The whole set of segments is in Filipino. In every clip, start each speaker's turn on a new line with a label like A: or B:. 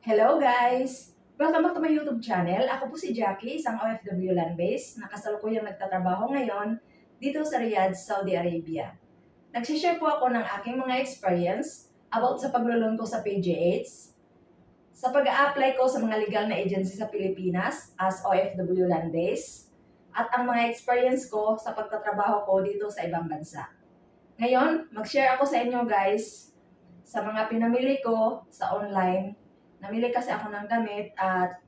A: Hello guys! Welcome back to my YouTube channel. Ako po si Jackie, isang OFW land-based na kasalukuyang nagtatrabaho ngayon dito sa Riyadh, Saudi Arabia. Nagsishare po ako ng aking mga experience about sa paglulun ko sa PGH, sa pag-a-apply ko sa mga legal na agency sa Pilipinas as OFW land-based, at ang mga experience ko sa pagtatrabaho ko dito sa ibang bansa. Ngayon, mag-share ako sa inyo guys sa mga pinamili ko sa online. Namili kasi ako ng damit at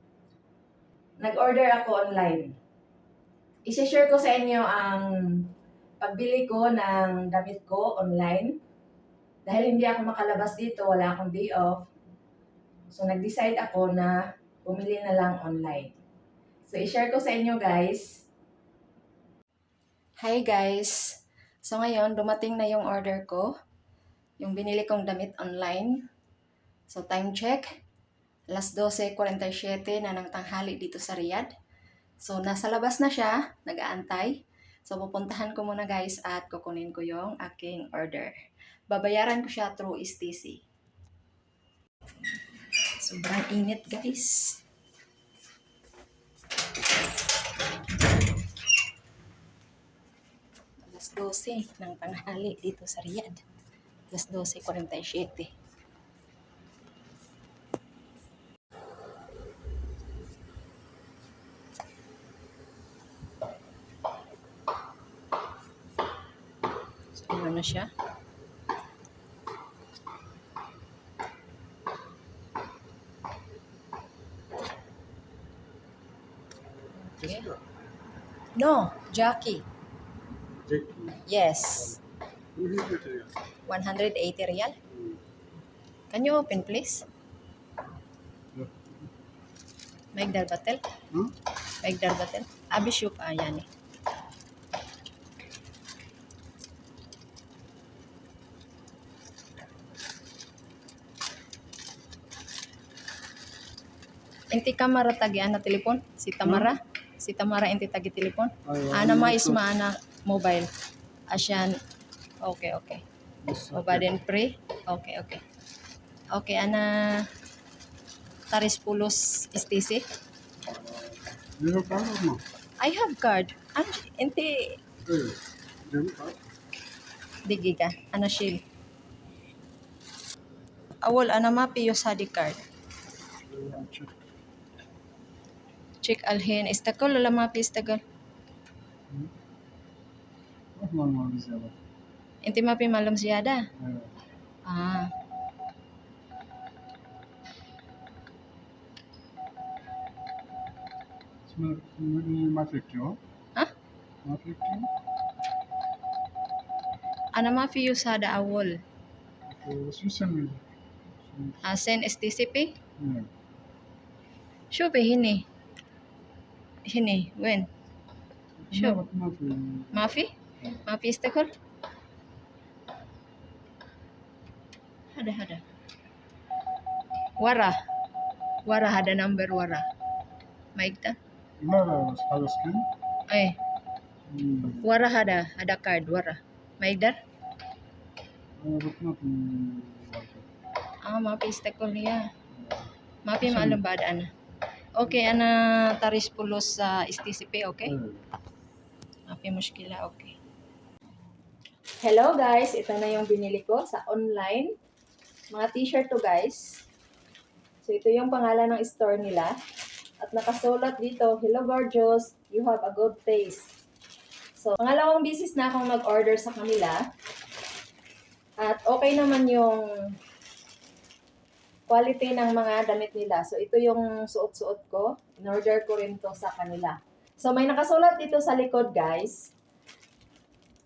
A: nag-order ako online. I-share ko sa inyo ang pagbili ko ng damit ko online. Dahil hindi ako makalabas dito, wala akong day off. So nag-decide ako na bumili na lang online. So i-share ko sa inyo guys. Hi guys! So ngayon, dumating na yung order ko. Yung binili kong damit online. So time check. Alas 12:47 na ng tanghali dito sa Riyadh. So, nasa labas na siya, nag-aantay. So, pupuntahan ko muna guys at kukunin ko yung aking order. Babayaran ko siya through STC. Sobrang init guys. Alas 12 ng tanghali dito sa Riyadh. Alas 12:47. Ano na siya? Okay. No, Jackie.
B: Jackie.
A: Yes.
B: 180
A: 180 riyal. Can you open please? Maigdar batel? Maigdar batel? Abi shuk yani. Inti kamera tagi ana telepon si Tamara. Si Tamara inti tagi telepon. Ana ma isma ana mobile. Asyan. Okay, okay. O baden pre. Okay, okay. Okay, ana taris pulos STC.
B: You have card or no?
A: I have card. Ano inti
B: Debit card?
A: digi ka. Ana shield. Awol ana ma piyo sa di card.
B: Check.
A: Check alhin istakol wala ma pi istakol.
B: What normal is that?
A: Inti ma pi malam ziyada. Ah.
B: ما في كيو؟
A: ها؟
B: ما في كيو؟
A: Ana ma piyo sa da awol.
B: شو سمي؟
A: Sen STCP.
B: Yeah.
A: شو به هني هني وين شو
B: ما في
A: ما في ما في استقر هذا ورا هذا نمبر ورا ما يقدر
B: لا لا هذا سكين؟
A: ايه ورا هذا كارد ورا ما يقدر
B: بس ما في
A: ما في استقر هي ما في معلوم بعد أنا اوكي أنا taris pulos sa STCP okay ما في مشكلة okay. Hello guys, ito na yung binili ko sa online. Mga t-shirt to guys. So ito yung pangalan ng store nila. At nakasulat dito, hello gorgeous, you have a good taste. So pangalawang bisis na akong nag-order sa kanila. At okay naman yung quality ng mga damit nila. So ito yung suot-suot ko. In-order ko rin to sa kanila. So may nakasulat dito sa likod guys.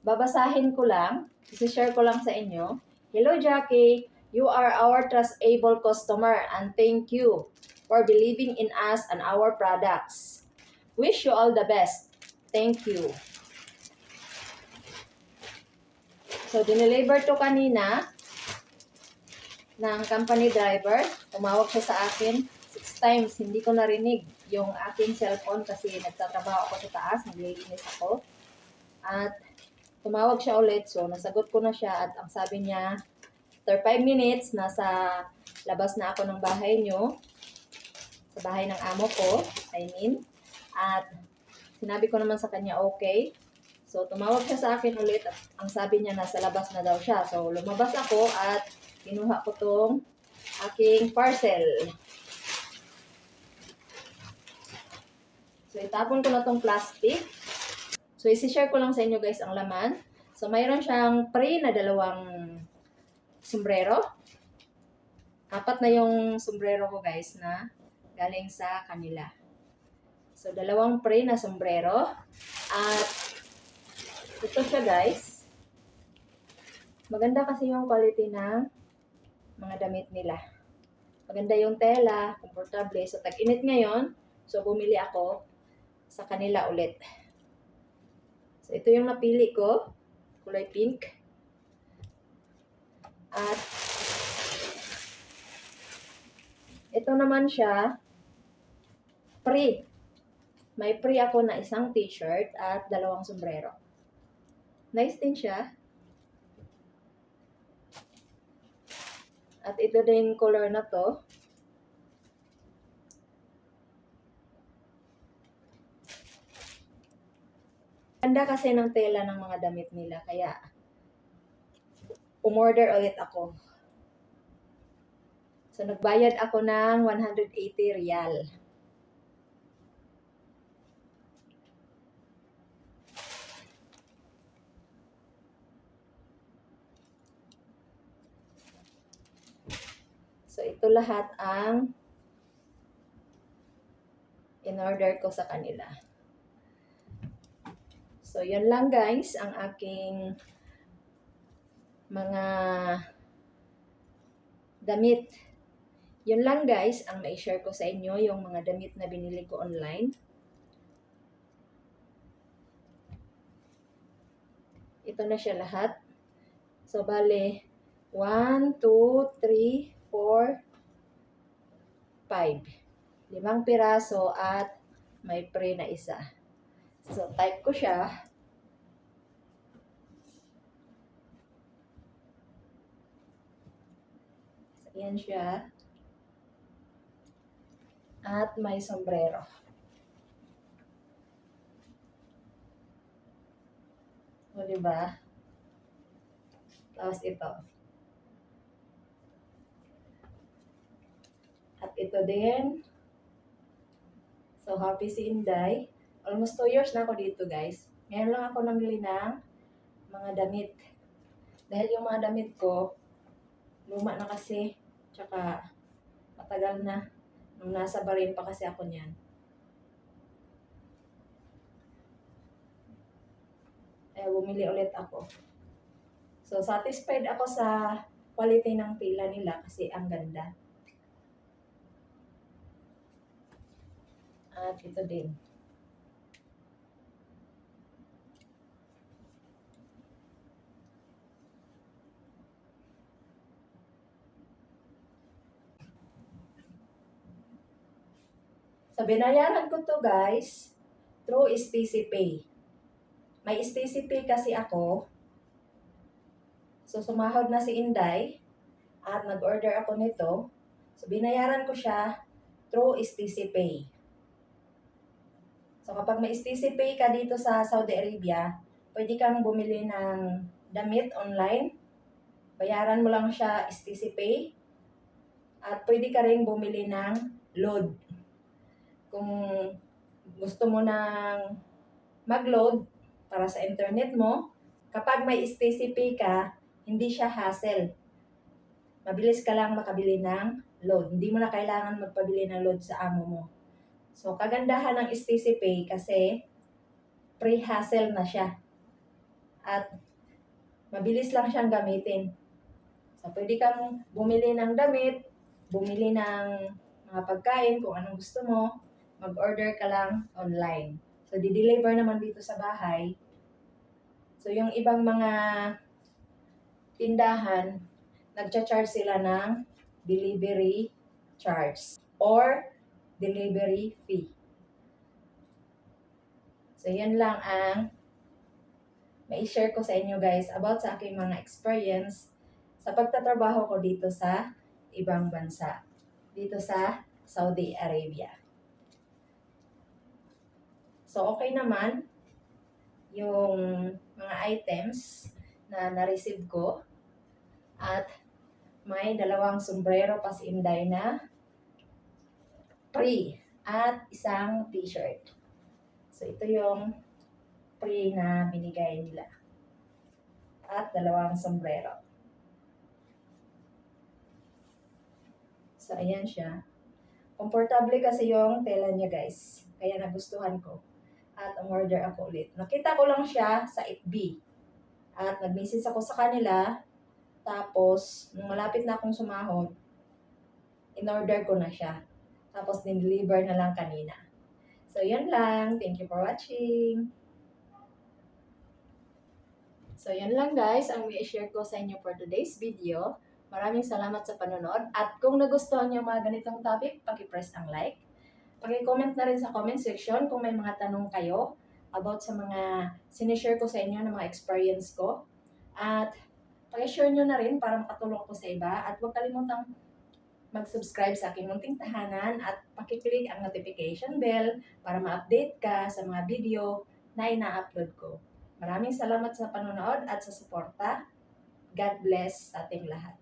A: Babasahin ko lang. I-share ko lang sa inyo. Hello Jackie, you are our trustable customer and thank you for believing in us and our products. Wish you all the best. Thank you. So dineliver to kanina ng company driver. Tumawag siya sa akin 6 times. Hindi ko narinig yung aking cellphone kasi nagtatrabaho ako sa taas. Naglilinis ako. At tumawag siya ulit. So, nasagot ko na siya. At ang sabi niya, after 5 minutes, nasa labas na ako ng bahay nyo. sa bahay ng amo ko, at sinabi ko naman sa kanya okay. So tumawag siya sa akin ulit at ang sabi niya nasa labas na daw siya. So lumabas ako at kinuha ko tong aking parcel. So itapon ko na tong plastic. So isi-share ko lang sa inyo guys ang laman. So mayroon siyang pre na 2 sombrero. 4 na yung sombrero ko guys na galing sa kanila. So 2 pre na sombrero. At ito siya guys. Maganda kasi yung quality ng mga damit nila. Maganda yung tela, komportable. So tag-init ngayon. So bumili ako sa kanila ulit. So ito yung napili ko. Kulay pink. At ito naman siya, free. May free ako na isang t-shirt at 2 sombrero. Nice din siya. At ito din yung color na to. Ganda kasi ng tela ng mga damit nila, kaya umorder ulit ako. So nagbayad ako ng 180 riyal. So ito lahat ang in-order ko sa kanila. So yun lang guys ang aking mga damit. Yun lang guys ang na-share ko sa inyo, yung mga damit na binili ko online. Ito na siya lahat. So bale 1, 2, 3, 4, 5. 5 piraso at may pre na isa. So type ko siya. So, ayan siya. At may sombrero. O, diba? Tapos ito. At ito din. So, happy si Inday. Almost 2 years na ako dito, guys. Ngayon lang ako namili ng mga damit. Dahil yung mga damit ko, luma na kasi. Tsaka, matagal na. Nung nasa Bahrain pa kasi ako niyan. Bumili ulit ako. So, satisfied ako sa quality ng tela nila kasi ang ganda. At ito din. So, binayaran ko to guys through STC Pay. May STC Pay kasi ako. So, sumahod na si Inday at nag-order ako nito. So, binayaran ko siya through STC Pay. So, kapag may STC Pay ka dito sa Saudi Arabia, pwede kang bumili ng damit online. Bayaran mo lang siya STC Pay. At pwede ka rin bumili ng load. Kung gusto mo nang mag-load para sa internet mo, kapag may STC Pay ka, hindi siya hassle. Mabilis ka lang makabili ng load. Hindi mo na kailangan magpabili ng load sa amo mo. So, kagandahan ng STC Pay kasi pre-hassle na siya. At mabilis lang siyang gamitin. So, pwede kang bumili ng damit, bumili ng mga pagkain kung anong gusto mo, mag-order ka lang online. So, di-deliver naman dito sa bahay. So, yung ibang mga tindahan, nagcha-charge sila ng delivery charge or delivery fee. So, yan lang ang mai-share ko sa inyo guys about sa aking mga experience sa pagtatrabaho ko dito sa ibang bansa. Dito sa Saudi Arabia. So, okay naman yung mga items na na-receive ko. At may 2 sombrero pa si Inday na free at isang t-shirt. So, ito yung free na binigay nila. At 2 sombrero. So, ayan siya. Komportable kasi yung tela niya, guys. Kaya nagustuhan ko. At umorder ako ulit. Nakita ko lang siya sa FB. At nag-message ako sa kanila. Tapos, nung malapit na akong sumahod, in-order ko na siya. Tapos, din-deliver na lang kanina. So, yun lang. Thank you for watching. So, yan lang guys ang i-share ko sa inyo for today's video. Maraming salamat sa panonood. At kung nagustuhan niyo mga ganitong topic, paki-press ang like. Paki-comment na rin sa comment section kung may mga tanong kayo about sa mga sinishare ko sa inyo ng mga experience ko. At paki-share nyo na rin para makatulong ko sa iba. At huwag kalimutang mag-subscribe sa aking munting tahanan at paki-click ang notification bell para ma-update ka sa mga video na ina-upload ko. Maraming salamat sa panonood at sa suporta. God bless sa ating lahat.